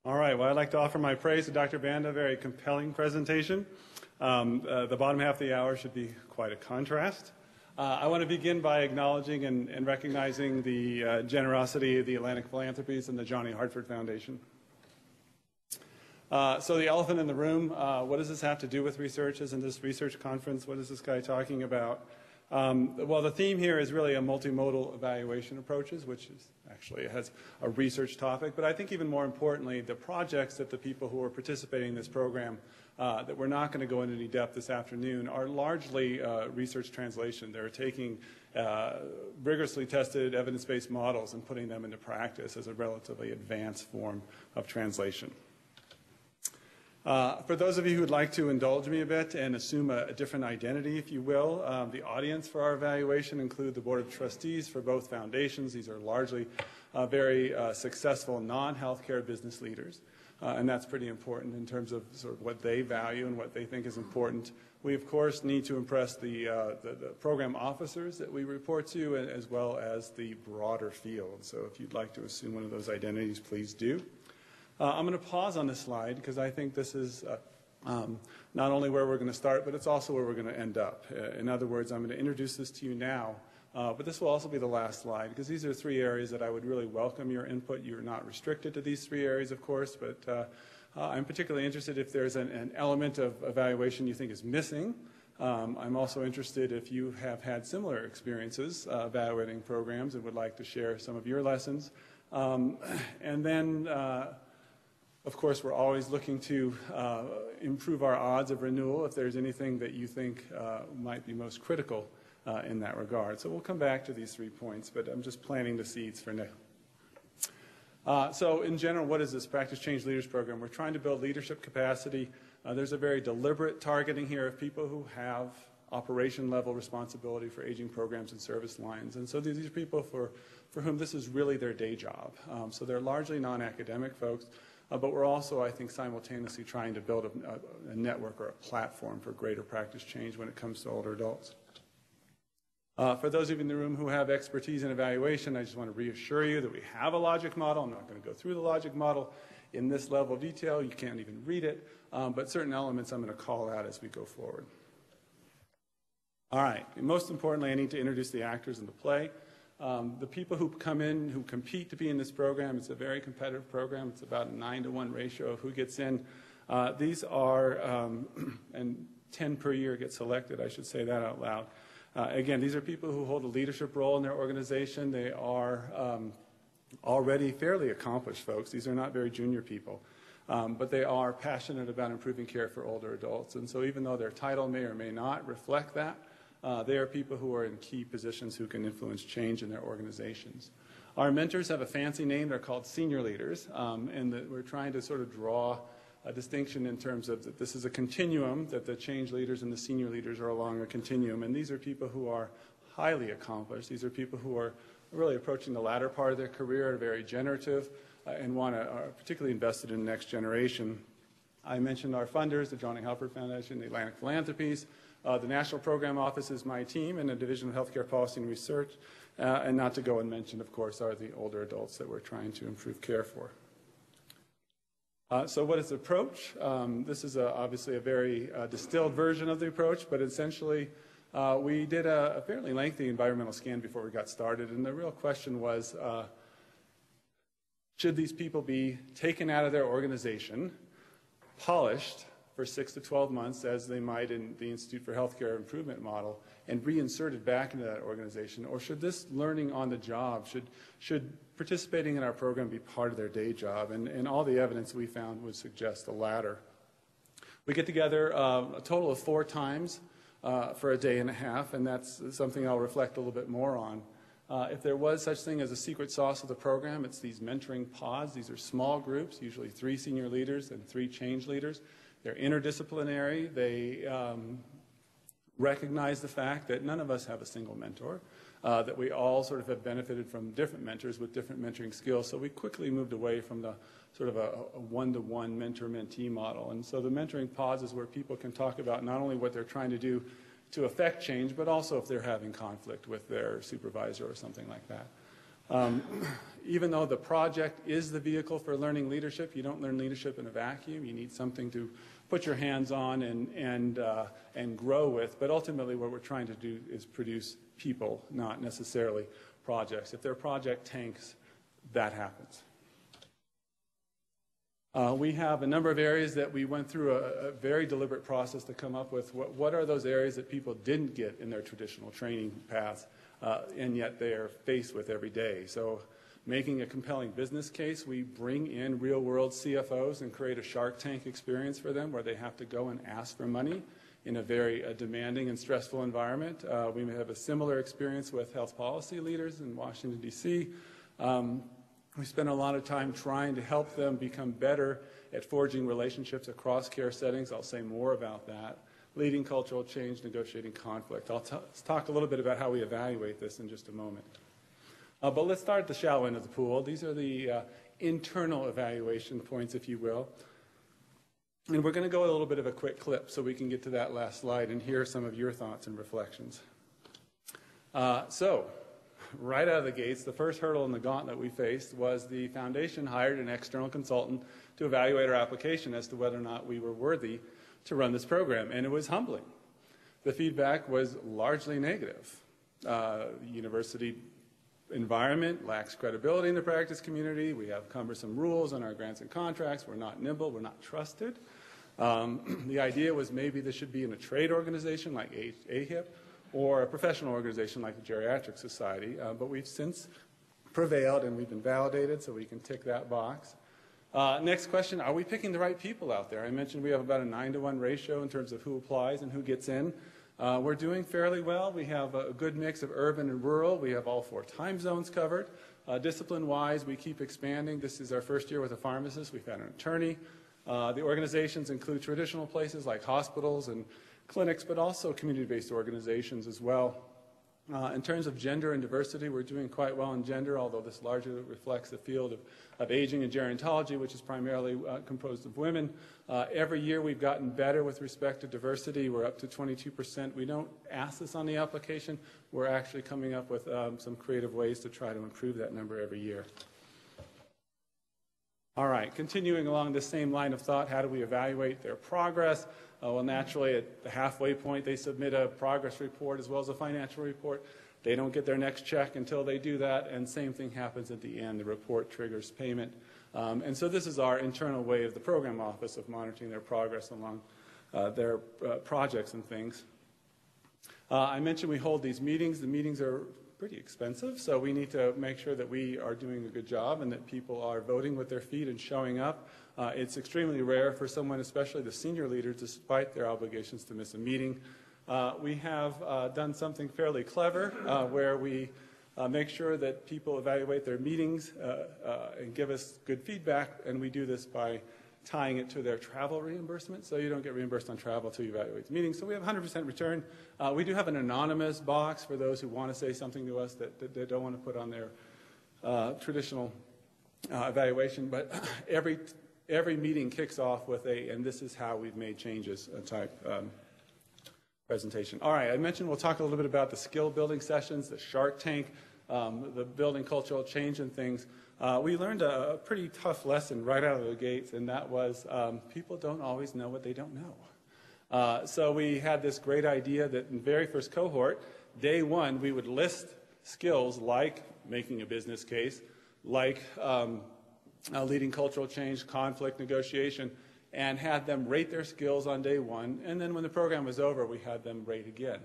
All right, well, I'd like to offer my praise to Dr. Banda, a very compelling presentation. The bottom half of the hour should be quite a contrast. I want to begin by acknowledging and recognizing the generosity of the Atlantic Philanthropies and the Johnny Hartford Foundation. So the elephant in the room, what does this have to do with research? Isn't this research conference? What is this guy talking about? Well, the theme here is really a multimodal evaluation approaches, which is actually has a research topic. But I think even more importantly, the projects that the people who are participating in this program that we're not going to go into any depth this afternoon are largely research translation. They're taking rigorously tested evidence-based models and putting them into practice as a relatively advanced form of translation. For those of you who would like to indulge me a bit and assume a different identity, if you will, the audience for our evaluation include the Board of Trustees for both foundations. These are largely very successful non-healthcare business leaders, and that's pretty important in terms of sort of what they value and what they think is important. We, of course, need to impress the program officers that we report to, as well as the broader field. So if you'd like to assume one of those identities, please do. I'm going to pause on this slide because I think this is not only where we're going to start, but it's also where we're going to end up. In other words, I'm going to introduce this to you now, but this will also be the last slide because these are three areas that I would really welcome your input. You're not restricted to these three areas, of course, but I'm particularly interested if there's an element of evaluation you think is missing. I'm also interested if you have had similar experiences evaluating programs and would like to share some of your lessons. And then of course, we're always looking to improve our odds of renewal if there's anything that you think might be most critical in that regard. So we'll come back to these 3 points, but I'm just planting the seeds for now. So in general, what is this Practice Change Leaders Program? We're trying to build leadership capacity. There's a very deliberate targeting here of people who have operation-level responsibility for aging programs and service lines. And so these are people for whom this is really their day job. So they're largely non-academic folks. But we're also, I think, simultaneously trying to build a network or a platform for greater practice change when it comes to older adults. For those of you in the room who have expertise in evaluation, I just want to reassure you that we have a logic model. I'm not going to go through the logic model in this level of detail. You can't even read it. But certain elements I'm going to call out as we go forward. All right. And most importantly, I need to introduce the actors in the play. The people who come in, who compete to be in this program, it's a very competitive program. It's about a 9-to-1 ratio of who gets in. These are, and 10 per year get selected, I should say that out loud. Again, these are people who hold a leadership role in their organization. They are already fairly accomplished folks. These are not very junior people. But they are passionate about improving care for older adults. And so even though their title may or may not reflect that, they are people who are in key positions who can influence change in their organizations. Our mentors have a fancy name. They're called senior leaders, and we're trying to sort of draw a distinction in terms of that this is a continuum, that the change leaders and the senior leaders are along a continuum, and these are people who are highly accomplished. These are people who are really approaching the latter part of their career, are very generative, and are particularly invested in the next generation. I mentioned our funders, the Johnny Hartford Foundation, the Atlantic Philanthropies. The National Program Office is my team, and the Division of Healthcare Policy and Research. And not to go unmentioned, of course, are the older adults that we're trying to improve care for. So what is the approach? This is obviously a very distilled version of the approach, but essentially we did a fairly lengthy environmental scan before we got started, and the real question was, should these people be taken out of their organization, polished for 6 to 12 months, as they might in the Institute for Healthcare Improvement model, and reinserted back into that organization? Or should this learning on the job, should participating in our program be part of their day job? And all the evidence we found would suggest the latter. We get together a total of 4 times for a day and a half, and that's something I'll reflect a little bit more on. If there was such thing as a secret sauce of the program, it's these mentoring pods. These are small groups, usually 3 senior leaders and 3 change leaders. They're interdisciplinary. They recognize the fact that none of us have a single mentor, that we all sort of have benefited from different mentors with different mentoring skills. So we quickly moved away from the sort of a one-to-one mentor-mentee model. And so the mentoring pods is where people can talk about not only what they're trying to do to affect change, but also if they're having conflict with their supervisor or something like that. Even though the project is the vehicle for learning leadership, you don't learn leadership in a vacuum. You need something to put your hands on and grow with. But ultimately, what we're trying to do is produce people, not necessarily projects. If they're project tanks, that happens. We have a number of areas that we went through a very deliberate process to come up with. What are those areas that people didn't get in their traditional training paths, and yet they are faced with every day? So making a compelling business case, we bring in real-world CFOs and create a Shark Tank experience for them where they have to go and ask for money in a very demanding and stressful environment. We may have a similar experience with health policy leaders in Washington, D.C. We spend a lot of time trying to help them become better at forging relationships across care settings. I'll say more about that. Leading cultural change, negotiating conflict. I'll talk a little bit about how we evaluate this in just a moment. But let's start at the shallow end of the pool. These are the internal evaluation points, if you will. And we're going to go a little bit of a quick clip so we can get to that last slide and hear some of your thoughts and reflections. So, right out of the gates, the first hurdle in the gauntlet we faced was the foundation hired an external consultant to evaluate our application as to whether or not we were worthy to run this program, and it was humbling. The feedback was largely negative. University environment lacks credibility in the practice community. We have cumbersome rules on our grants and contracts. We're not nimble. We're not trusted. The idea was maybe this should be in a trade organization like AHIP or a professional organization like the Geriatric Society, but we've since prevailed and we've been validated, so we can tick that box. Next question, are we picking the right people out there? I mentioned we have about a 9-to-1 ratio in terms of who applies and who gets in. We're doing fairly well. We have a good mix of urban and rural. We have all 4 time zones covered. Discipline-wise, we keep expanding. This is our first year with a pharmacist. We've had an attorney. The organizations include traditional places like hospitals and clinics, but also community-based organizations as well. In terms of gender and diversity, we're doing quite well in gender, although this largely reflects the field of aging and gerontology, which is primarily composed of women. Every year we've gotten better with respect to diversity. We're up to 22%. We don't ask this on the application. We're actually coming up with some creative ways to try to improve that number every year. All right, continuing along the same line of thought, how do we evaluate their progress? Well, naturally, at the halfway point, they submit a progress report as well as a financial report. They don't get their next check until they do that, and same thing happens at the end. The report triggers payment. And so this is our internal way of the program office of monitoring their progress along their projects and things. I mentioned we hold these meetings. The meetings are pretty expensive, so we need to make sure that we are doing a good job and that people are voting with their feet and showing up. It's extremely rare for someone, especially the senior leaders, despite their obligations, to miss a meeting. We have done something fairly clever where we make sure that people evaluate their meetings and give us good feedback, and we do this by tying it to their travel reimbursement, so you don't get reimbursed on travel until you evaluate the meeting. So we have 100% return. We do have an anonymous box for those who want to say something to us that they don't want to put on their traditional evaluation, but every meeting kicks off with and this is how we've made changes type presentation. All right, I mentioned we'll talk a little bit about the skill building sessions, the Shark Tank, the building cultural change and things. We learned a pretty tough lesson right out of the gates, and that was people don't always know what they don't know. So we had this great idea that in the very first cohort, day one, we would list skills like making a business case, like leading cultural change, conflict negotiation, and had them rate their skills on day one, and then when the program was over, we had them rate again.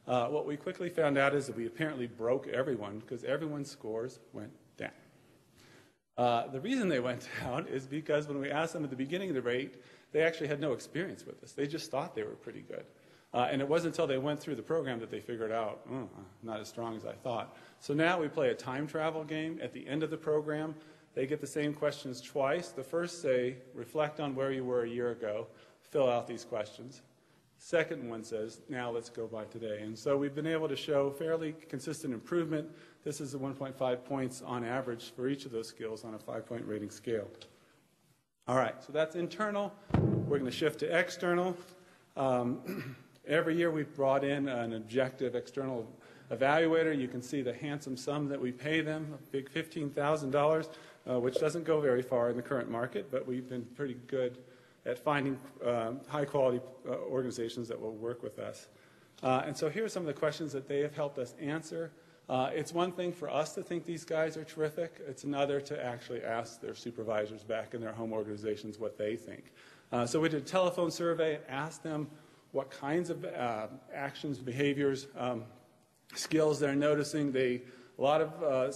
What we quickly found out is that we apparently broke everyone because everyone's scores went down. The reason they went down is because when we asked them at the beginning of the rate, they actually had no experience with this. They just thought they were pretty good. And it wasn't until they went through the program that they figured out, not as strong as I thought. So now we play a time travel game. At the end of the program, they get the same questions twice. The first say, reflect on where you were a year ago, fill out these questions. Second one says, now let's go by today. And so we've been able to show fairly consistent improvement. This is the 1.5 points on average for each of those skills on a 5-point rating scale. All right, so that's internal. We're going to shift to external. Every year we've brought in an objective external evaluator. You can see the handsome sum that we pay them, a big $15,000, which doesn't go very far in the current market, but we've been pretty good at finding high-quality organizations that will work with us. And so here are some of the questions that they have helped us answer. It's one thing for us to think these guys are terrific. It's another to actually ask their supervisors back in their home organizations what they think. So we did a telephone survey and asked them what kinds of actions, behaviors, skills they're noticing. A lot of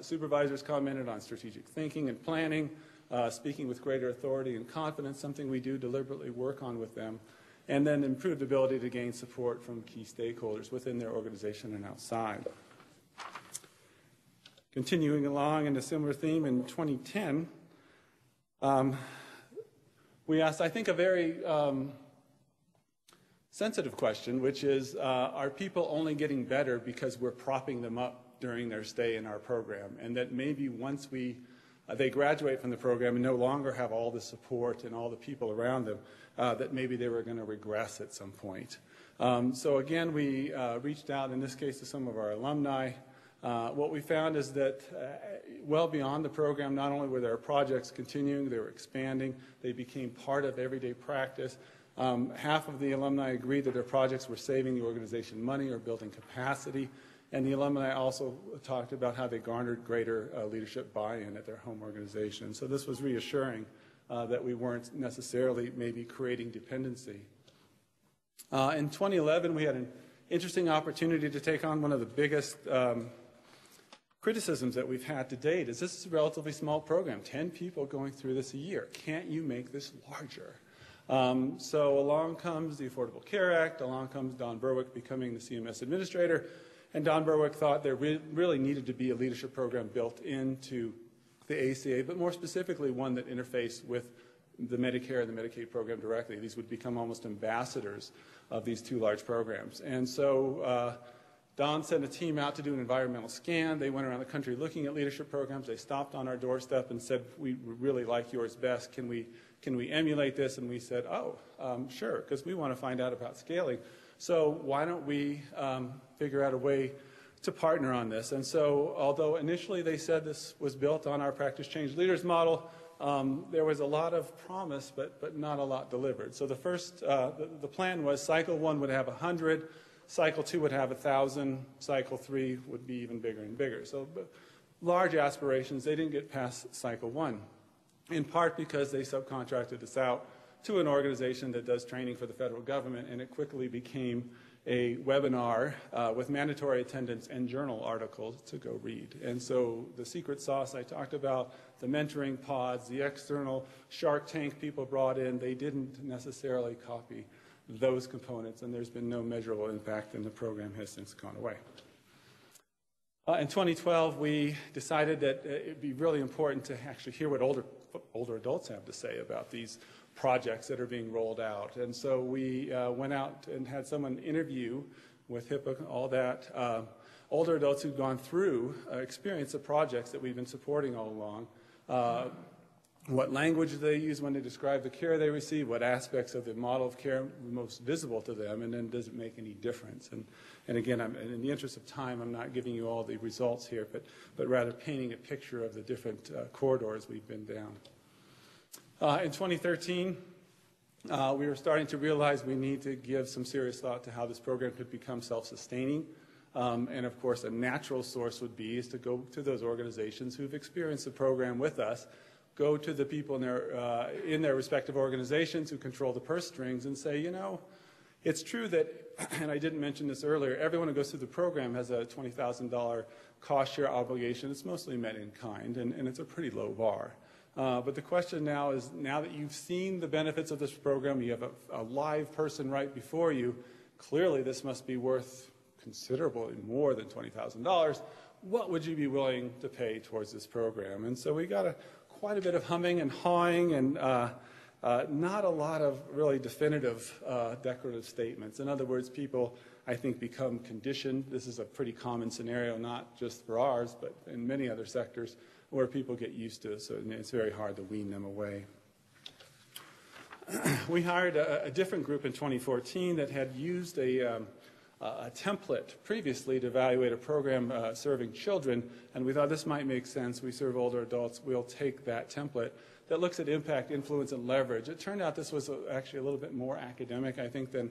supervisors commented on strategic thinking and planning, speaking with greater authority and confidence, something we do deliberately work on with them, and then improved ability to gain support from key stakeholders within their organization and outside. Continuing along in a similar theme, in 2010, we asked, I think, a very sensitive question, which is, are people only getting better because we're propping them up during their stay in our program? And that maybe once they graduate from the program and no longer have all the support and all the people around them, that maybe they were going to regress at some point. So again, we reached out, in this case, to some of our alumni. What we found is that well beyond the program, not only were their projects continuing, they were expanding, they became part of everyday practice. Half of the alumni agreed that their projects were saving the organization money or building capacity. And the alumni also talked about how they garnered greater leadership buy-in at their home organization. So this was reassuring that we weren't necessarily maybe creating dependency. In 2011, we had an interesting opportunity to take on one of the biggest criticisms that we've had to date. Is this is a relatively small program, 10 people going through this a year. Can't you make this larger? So along comes the Affordable Care Act, along comes Don Berwick becoming the CMS administrator, and Don Berwick thought there really needed to be a leadership program built into the ACA, but more specifically one that interfaced with the Medicare and the Medicaid program directly. These would become almost ambassadors of these two large programs. And so Don sent a team out to do an environmental scan. They went around the country looking at leadership programs. They stopped on our doorstep and said, we really like yours best. Can we emulate this? And we said, sure, because we want to find out about scaling. So why don't we figure out a way to partner on this? And so although initially they said this was built on our Practice Change Leaders model, there was a lot of promise, but not a lot delivered. So the first, the plan was cycle 1 would have 100, cycle 2 would have 1,000, cycle 3 would be even bigger and bigger. So large aspirations. They didn't get past cycle 1, in part because they subcontracted us out to an organization that does training for the federal government, and it quickly became a webinar with mandatory attendance and journal articles to go read. And so the secret sauce I talked about, the mentoring pods, the external Shark Tank people brought in, they didn't necessarily copy those components, and there's been no measurable impact, and the program has since gone away. In 2012, we decided that it'd be really important to actually hear what older adults have to say about these projects that are being rolled out. And so we went out and had someone interview with HIPAA and all that, older adults who've gone through experience of projects that we've been supporting all along, what language they use when they describe the care they receive, what aspects of the model of care are most visible to them, and then does it make any difference? And again, in the interest of time, I'm not giving you all the results here, but rather painting a picture of the different corridors we've been down. In 2013, we were starting to realize we need to give some serious thought to how this program could become self-sustaining. And of course, a natural source would be is to go to those organizations who've experienced the program with us, go to the people in their respective organizations who control the purse strings and say, you know, it's true that, and I didn't mention this earlier, everyone who goes through the program has a $20,000 cost share obligation. It's mostly met in kind, and it's a pretty low bar. But the question now is, now that you've seen the benefits of this program, you have a live person right before you, clearly this must be worth considerably more than $20,000. What would you be willing to pay towards this program? And so we got quite a bit of humming and hawing and not a lot of really definitive declarative statements. In other words, people, I think, become conditioned. This is a pretty common scenario, not just for ours, but in many other sectors, where people get used to it, so it's very hard to wean them away. We hired a different group in 2014 that had used a a template previously to evaluate a program serving children, and we thought this might make sense. We serve older adults. We'll take that template that looks at impact, influence, and leverage. It turned out this was actually a little bit more academic, I think, than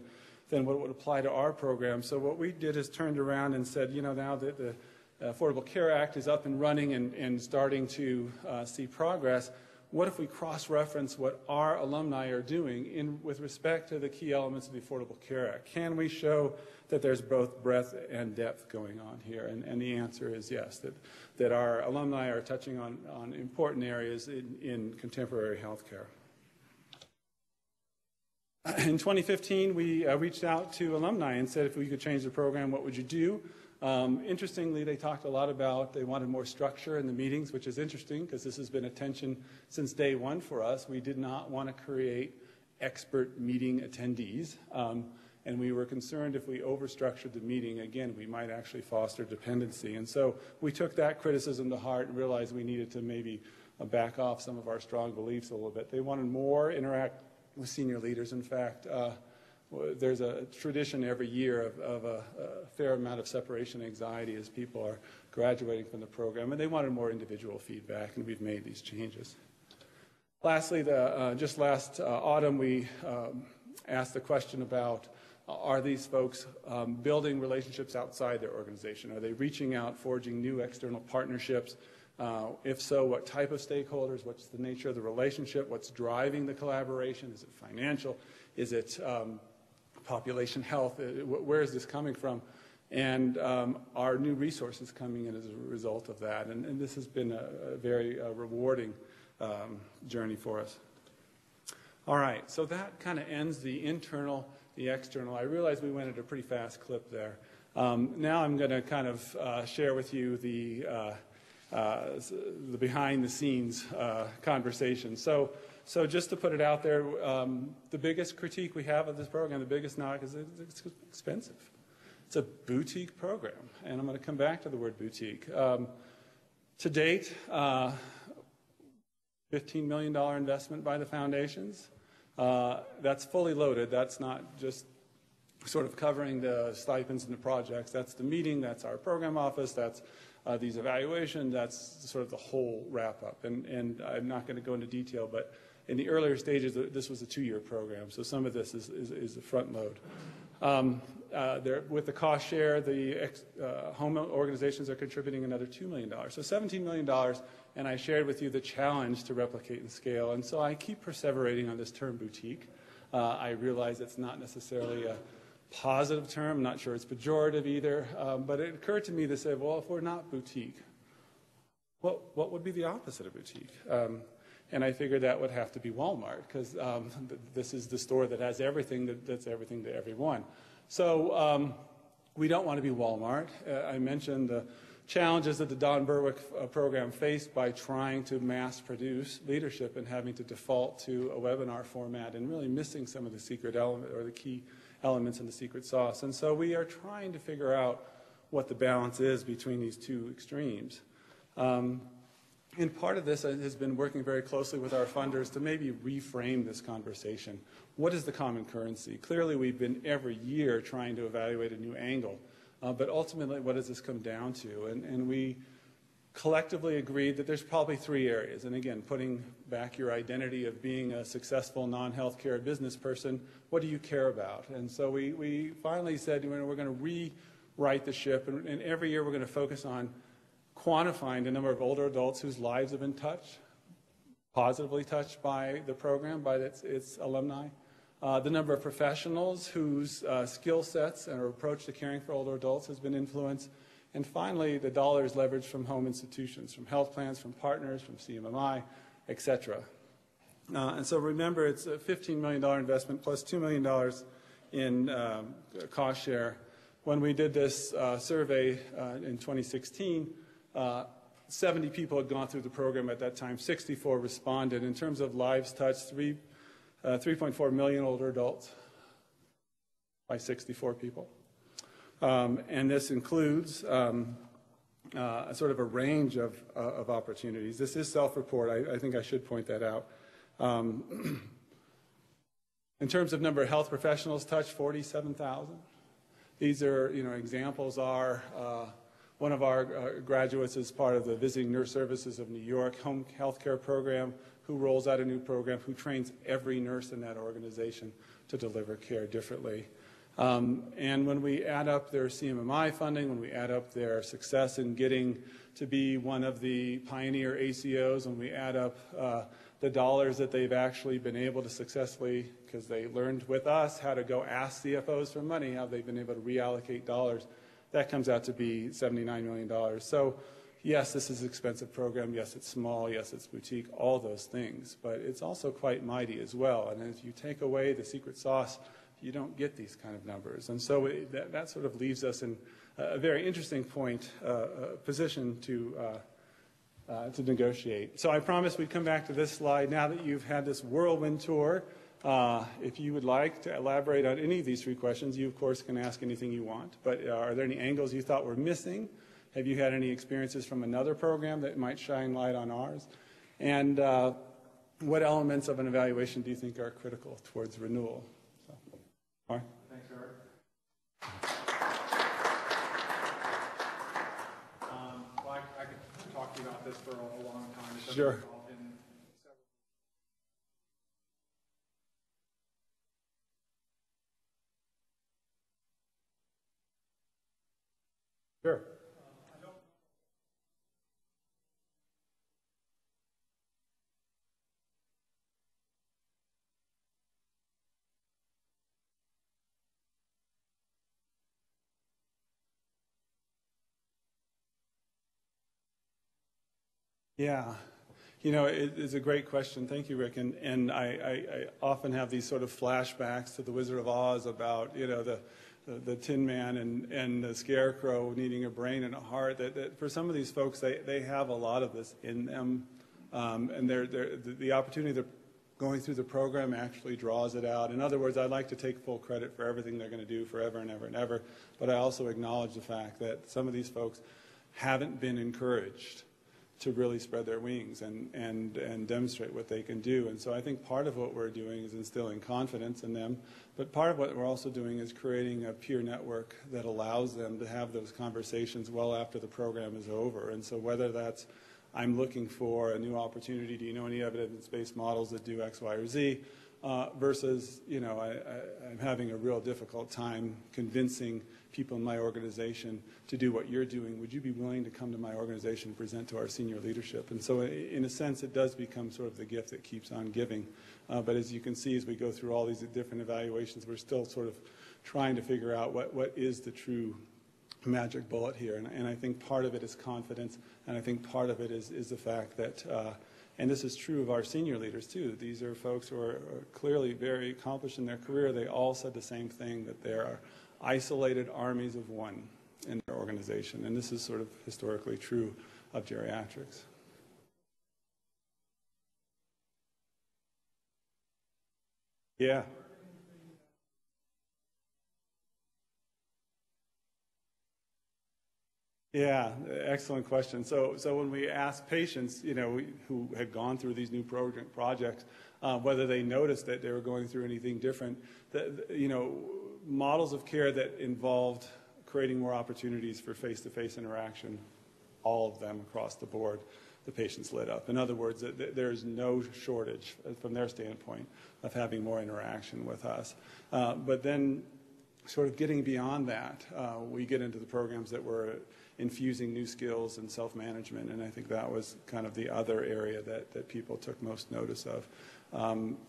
what would apply to our program. So what we did is turned around and said, you know, now that the Affordable Care Act is up and running and starting to see progress, what if we cross-reference what our alumni are doing with respect to the key elements of the Affordable Care Act? Can we show that there's both breadth and depth going on here? And the answer is yes, that our alumni are touching on important areas in contemporary healthcare. In 2015, we reached out to alumni and said, if we could change the program, what would you do? Interestingly, they talked a lot about they wanted more structure in the meetings, which is interesting because this has been a tension since day one for us. We did not want to create expert meeting attendees, and we were concerned if we overstructured the meeting, again, we might actually foster dependency. And so we took that criticism to heart and realized we needed to maybe back off some of our strong beliefs a little bit. They wanted more interact with senior leaders. In fact, there's a tradition every year of a fair amount of separation anxiety as people are graduating from the program, and they wanted more individual feedback, and we've made these changes. Lastly, just last autumn, we asked the question about, are these folks building relationships outside their organization? Are they reaching out, forging new external partnerships? If so, what type of stakeholders? What's the nature of the relationship? What's driving the collaboration? Is it financial? Is it population health? Where is this coming from? And our new resources coming in as a result of that. And this has been a very rewarding journey for us. All right, so that kind of ends the internal, the external. I realize we went at a pretty fast clip there. Now I'm going to kind of share with you the behind-the-scenes conversation. So just to put it out there, the biggest critique we have of this program, the biggest knock, is it's expensive. It's a boutique program, and I'm going to come back to the word boutique. To date, $15 million investment by the foundations. That's fully loaded. That's not just sort of covering the stipends and the projects. That's the meeting. That's our program office. That's these evaluations. That's sort of the whole wrap-up. And I'm not going to go into detail, but in the earlier stages, this was a 2-year program, so some of this is a front load. With the cost share, the home organizations are contributing another $2 million, so $17 million, and I shared with you the challenge to replicate and scale, and so I keep perseverating on this term boutique. I realize it's not necessarily a positive term. I'm not sure it's pejorative either, but it occurred to me to say, well, if we're not boutique, what would be the opposite of boutique? And I figured that would have to be Walmart, because this is the store that has everything that's everything to everyone. So we don't want to be Walmart. I mentioned the challenges that the Don Berwick program faced by trying to mass produce leadership and having to default to a webinar format and really missing some of the secret element or the key elements in the secret sauce. And so we are trying to figure out what the balance is between these two extremes. And part of this has been working very closely with our funders to maybe reframe this conversation. What is the common currency? Clearly, we've been every year trying to evaluate a new angle. But ultimately, what does this come down to? And we collectively agreed that there's probably 3 areas. And again, putting back your identity of being a successful non-healthcare business person, what do you care about? And so we finally said, we're going to rewrite the ship. And every year, we're going to focus on quantifying the number of older adults whose lives have been touched, positively touched by the program, by its alumni, the number of professionals whose skill sets and approach to caring for older adults has been influenced, and finally, the dollars leveraged from home institutions, from health plans, from partners, from CMMI, et cetera. And so remember, it's a $15 million investment plus $2 million in cost share. When we did this survey in 2016, 70 people had gone through the program at that time. 64 responded. In terms of lives touched, 3.4 million older adults by 64 people. And this includes sort of a range of opportunities. This is self-report. I think I should point that out. In terms of number of health professionals touched, 47,000. These are, examples are one of our graduates is part of the Visiting Nurse Services of New York home health care program, who rolls out a new program, who trains every nurse in that organization to deliver care differently. And when we add up their CMMI funding, when we add up their success in getting to be one of the pioneer ACOs, when we add up the dollars that they've actually been able to successfully, because they learned with us how to go ask CFOs for money, how they've been able to reallocate dollars, that comes out to be $79 million. So yes, this is an expensive program. Yes, it's small. Yes, it's boutique, all those things. But it's also quite mighty as well. And if you take away the secret sauce, you don't get these kind of numbers. And so that sort of leaves us in a very interesting position to negotiate. So I promised we'd come back to this slide now that you've had this whirlwind tour. If you would like to elaborate on any of these three questions, you, of course, can ask anything you want. But are there any angles you thought were missing? Have you had any experiences from another program that might shine light on ours? And what elements of an evaluation do you think are critical towards renewal? So, Mark? Thanks, Eric. Well, I could talk to you about this for a long time. Sure. Sure. Yeah. It's a great question. Thank you, Rick. And I often have these sort of flashbacks to the Wizard of Oz about, the Tin Man and the Scarecrow needing a brain and a heart. That for some of these folks, they have a lot of this in them. And the opportunity they're going through the program actually draws it out. In other words, I'd like to take full credit for everything they're going to do forever and ever and ever. But I also acknowledge the fact that some of these folks haven't been encouraged to really spread their wings and demonstrate what they can do. And so I think part of what we're doing is instilling confidence in them, but part of what we're also doing is creating a peer network that allows them to have those conversations well after the program is over. And so whether that's, I'm looking for a new opportunity, do you know any evidence-based models that do X, Y, or Z, versus, I'm having a real difficult time convincing people in my organization to do what you're doing. Would you be willing to come to my organization and present to our senior leadership? And so in a sense, it does become sort of the gift that keeps on giving. But as you can see, as we go through all these different evaluations, we're still sort of trying to figure out what is the true magic bullet here. And I think part of it is confidence, and I think part of it is the fact that and this is true of our senior leaders, too. These are folks who are clearly very accomplished in their career. They all said the same thing, that there are isolated armies of one in their organization. And this is sort of historically true of geriatrics. Yeah. Yeah, excellent question. So when we ask patients, who had gone through these new projects, whether they noticed that they were going through anything different, models of care that involved creating more opportunities for face-to-face interaction, all of them across the board, the patients lit up. In other words, there's no shortage, from their standpoint, of having more interaction with us. But then sort of getting beyond that, we get into the programs that were infusing new skills and self-management, and I think that was kind of the other area that people took most notice of.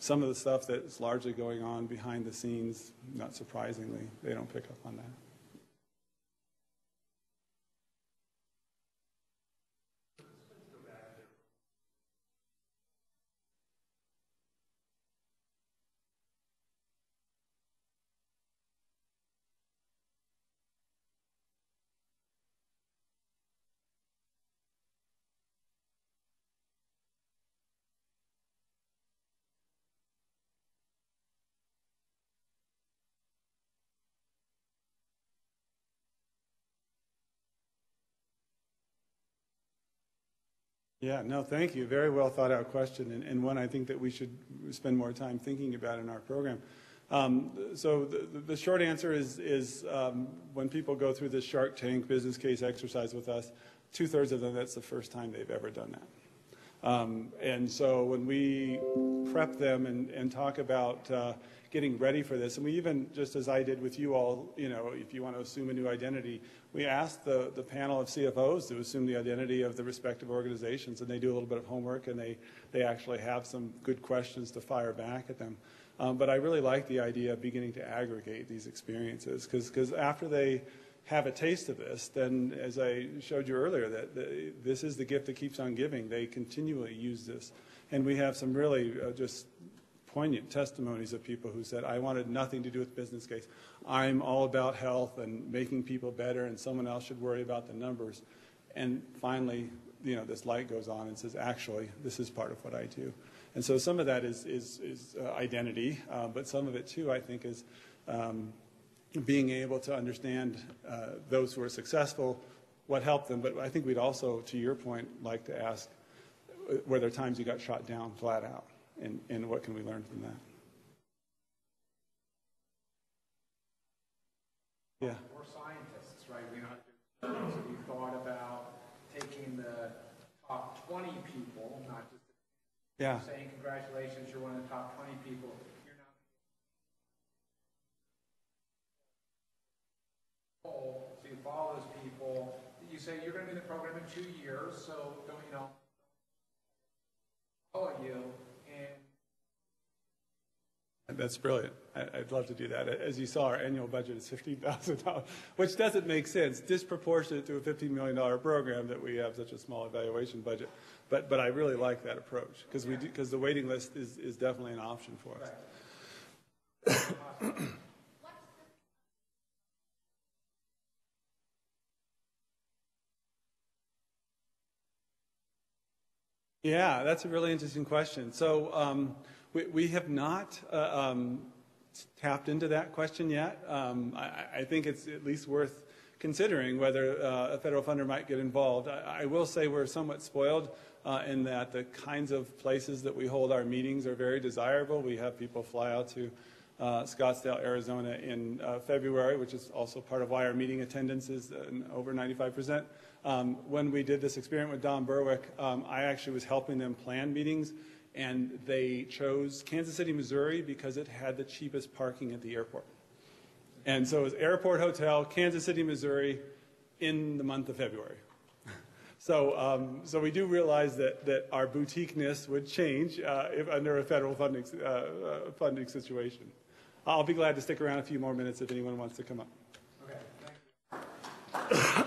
Some of the stuff that's largely going on behind the scenes, not surprisingly, they don't pick up on that. Yeah, no, thank you. Very well thought out question, and one I think that we should spend more time thinking about in our program. So the short answer is when people go through this Shark Tank business case exercise with us, 2/3 of them, that's the first time they've ever done that. And so when we prep them and talk about getting ready for this, and we even, just as I did with you all, if you want to assume a new identity, we asked the panel of CFOs to assume the identity of the respective organizations, and they do a little bit of homework, and they actually have some good questions to fire back at them. But I really like the idea of beginning to aggregate these experiences, because after they have a taste of this, then as I showed you earlier, that this is the gift that keeps on giving. They continually use this. And we have some really just poignant testimonies of people who said, I wanted nothing to do with business case. I'm all about health and making people better, and someone else should worry about the numbers. And finally, this light goes on and says, actually, this is part of what I do. And so some of that is identity, but some of it, too, I think, is being able to understand those who are successful, what helped them. But I think we'd also, to your point, like to ask, were there times you got shot down flat out? And what can we learn from that? Yeah. We're scientists, right? We're not just, so we thought about taking the top 20 people, not just saying congratulations, you're one of the top 20 people. You're not. So you follow those people. You say you're going to be in the program in 2 years, so don't follow you. And that's brilliant. I'd love to do that. As you saw, our annual budget is $15,000, which doesn't make sense, disproportionate to a $15 million program that we have such a small evaluation budget. But I really like that approach, because the waiting list is definitely an option for us. Right. Yeah, that's a really interesting question. So we have not tapped into that question yet. I think it's at least worth considering whether a federal funder might get involved. I will say we're somewhat spoiled in that the kinds of places that we hold our meetings are very desirable. We have people fly out to Scottsdale, Arizona in February, which is also part of why our meeting attendance is over 95%. When we did this experiment with Don Berwick, I actually was helping them plan meetings, and they chose Kansas City, Missouri because it had the cheapest parking at the airport. And so it was airport hotel, Kansas City, Missouri, in the month of February. So we do realize that our boutiqueness would change if under a federal funding situation. I'll be glad to stick around a few more minutes if anyone wants to come up. Okay, thank you.